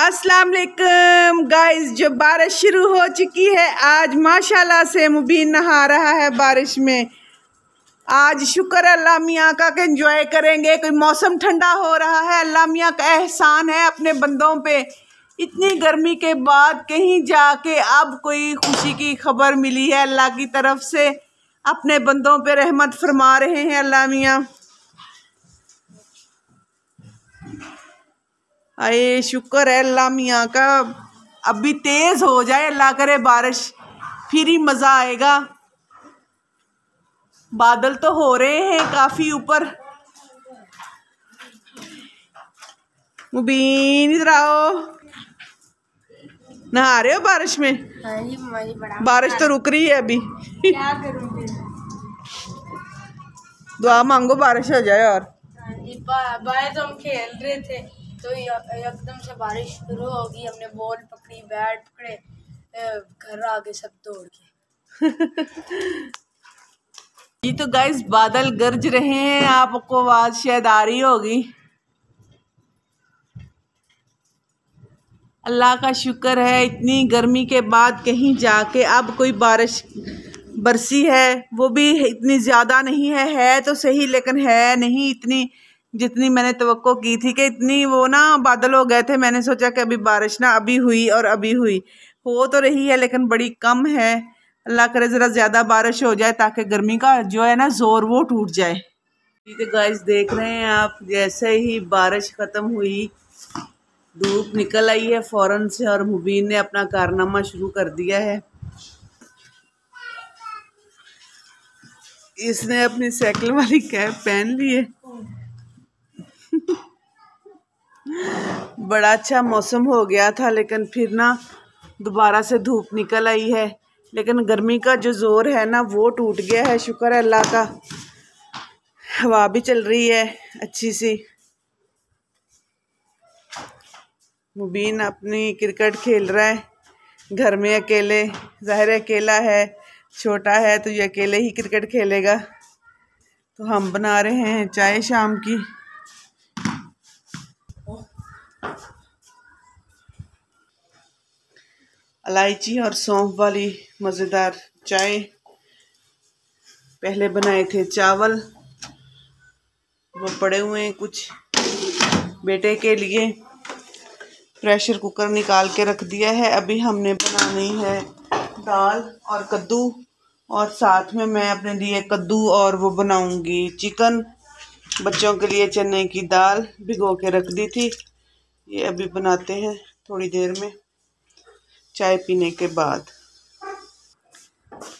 अस्सलाम वालेकुम गाइस। जो बारिश शुरू हो चुकी है, आज माशाल्लाह से मुबीन नहा रहा है बारिश में। आज शुक्र है अल्लाह मियाँ का कि एंजॉय करेंगे। कोई मौसम ठंडा हो रहा है, अल्लाह मियाँ का एहसान है अपने बंदों पे। इतनी गर्मी के बाद कहीं जाके अब कोई खुशी की खबर मिली है अल्लाह की तरफ से। अपने बंदों पे रहमत फरमा रहे हैं अल्लाह मियाँ। अरे शुक्र है अल्लाह मियाँ का। अभी तेज हो जाए, अल्लाह करे बारिश, फिर ही मज़ा आएगा। बादल तो हो रहे हैं काफ़ी ऊपर। मुबीन इधर आओ। नहा रहे हो बारिश में? हाँ जी, बारिश तो रुक रही है अभी। क्या करूं फिर? दुआ मांगो बारिश हो जाए। और हाँ जी, बाहर तो हम खेल रहे थे तो एकदम से बारिश शुरू हो गई। हमने बॉल पकड़ी, बैट पकड़े, घर आगे सब दौड़ गए। ये तो गाइस बादल गरज रहे हैं, आपको आवाज शायद आ रही होगी। अल्लाह का शुक्र है इतनी गर्मी के बाद कहीं जाके अब कोई बारिश बरसी है। वो भी इतनी ज़्यादा नहीं है तो सही, लेकिन है नहीं इतनी जितनी मैंने तवक्को की थी कि इतनी। वो ना बादल हो गए थे, मैंने सोचा कि अभी बारिश ना अभी हुई और अभी हुई। हो तो रही है लेकिन बड़ी कम है। अल्लाह करे ज़रा ज़्यादा बारिश हो जाए ताकि गर्मी का जो है ना ज़ोर वो टूट जाए। ठीक है गाइस, देख रहे हैं आप, जैसे ही बारिश ख़त्म हुई धूप निकल आई है फ़ौरन से और मुबीन ने अपना कारनामा शुरू कर दिया है। इसने अपनी साइकिल वाली कैप पहन ली है। बड़ा अच्छा मौसम हो गया था लेकिन फिर ना दोबारा से धूप निकल आई है। लेकिन गर्मी का जो ज़ोर है ना वो टूट गया है, शुक्र है अल्लाह का। हवा भी चल रही है अच्छी सी। मुबीन अपनी क्रिकेट खेल रहा है घर में अकेले। ज़ाहिर है अकेला है, छोटा है तो ये अकेले ही क्रिकेट खेलेगा। तो हम बना रहे हैं चाय शाम की। इलायची और सौंफ वाली मज़ेदार चाय। पहले बनाए थे चावल, वो पड़े हुए हैं कुछ बेटे के लिए। प्रेशर कुकर निकाल के रख दिया है। अभी हमने बनानी है दाल और कद्दू, और साथ में मैं अपने लिए कद्दू और वो बनाऊंगी चिकन। बच्चों के लिए चने की दाल भिगो के रख दी थी, ये अभी बनाते हैं थोड़ी देर में चाय पीने के बाद।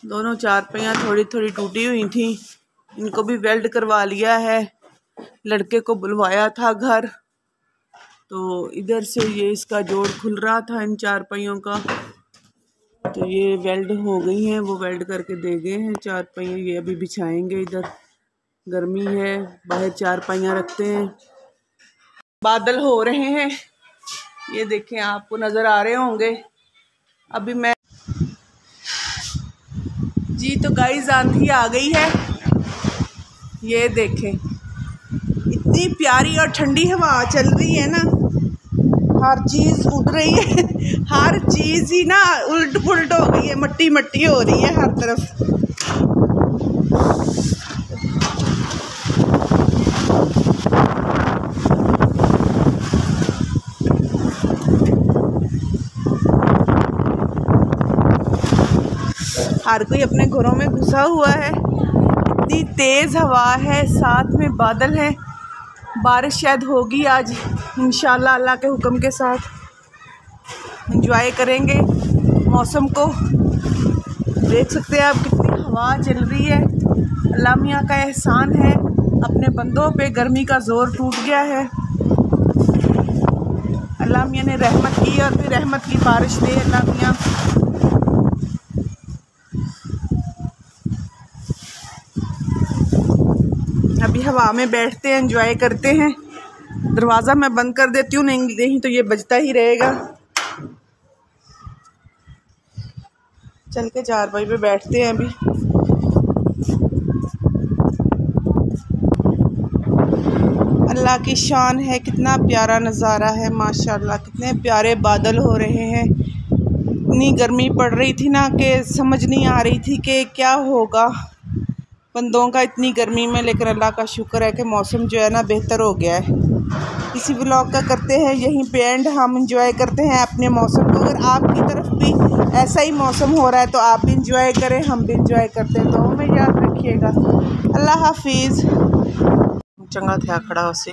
दोनों चारपाइयाँ थोड़ी थोड़ी टूटी हुई थी, इनको भी वेल्ड करवा लिया है। लड़के को बुलवाया था घर, तो इधर से ये इसका जोड़ खुल रहा था इन चारपाइयों का, तो ये वेल्ड हो गई हैं। वो वेल्ड करके दे गए हैं चारपाइयाँ। ये अभी बिछाएंगे। इधर गर्मी है, बाहर चारपाइयाँ रखते हैं। बादल हो रहे हैं, ये देखें, आपको नज़र आ रहे होंगे। अभी मैं जी तो गाइस आंधी आ गई है, ये देखें इतनी प्यारी और ठंडी हवा चल रही है ना। हर चीज़ उड़ रही है, हर चीज़ ही ना उल्ट पुल्ट हो गई है, मट्टी मट्टी हो रही है हर तरफ। हर कोई अपने घरों में घुसा हुआ है। इतनी तेज़ हवा है, साथ में बादल है। बारिश शायद होगी आज इंशाल्लाह। अल्लाह के हुक्म के साथ एंजॉय करेंगे मौसम को। देख सकते हैं आप कितनी हवा चल रही है। अल्लाह मियाँ का एहसान है अपने बंदों पे, गर्मी का ज़ोर टूट गया है। अल्लाह मियाँ ने रहमत की और फिर रहमत की बारिश दे अल्लाह मियाँ। अभी हवा में बैठते हैं, एंजॉय करते हैं। दरवाज़ा मैं बंद कर देती हूँ, नहीं तो ये बजता ही रहेगा। चल के चारपाई पे बैठते हैं अभी। अल्लाह की शान है, कितना प्यारा नज़ारा है माशाल्लाह। कितने प्यारे बादल हो रहे हैं। इतनी गर्मी पड़ रही थी ना कि समझ नहीं आ रही थी कि क्या होगा बंदों का इतनी गर्मी में, लेकिन अल्लाह का शुक्र है कि मौसम जो है ना बेहतर हो गया है। इसी व्लॉग का करते हैं यहीं पे एंड। हम इंजॉय करते हैं अपने मौसम को। अगर आपकी तरफ भी ऐसा ही मौसम हो रहा है तो आप भी इंजॉय करें, हम भी इंजॉय करते हैं। तो हमें याद रखिएगा। अल्लाह हाफिज़। चंगा था खड़ा उसे।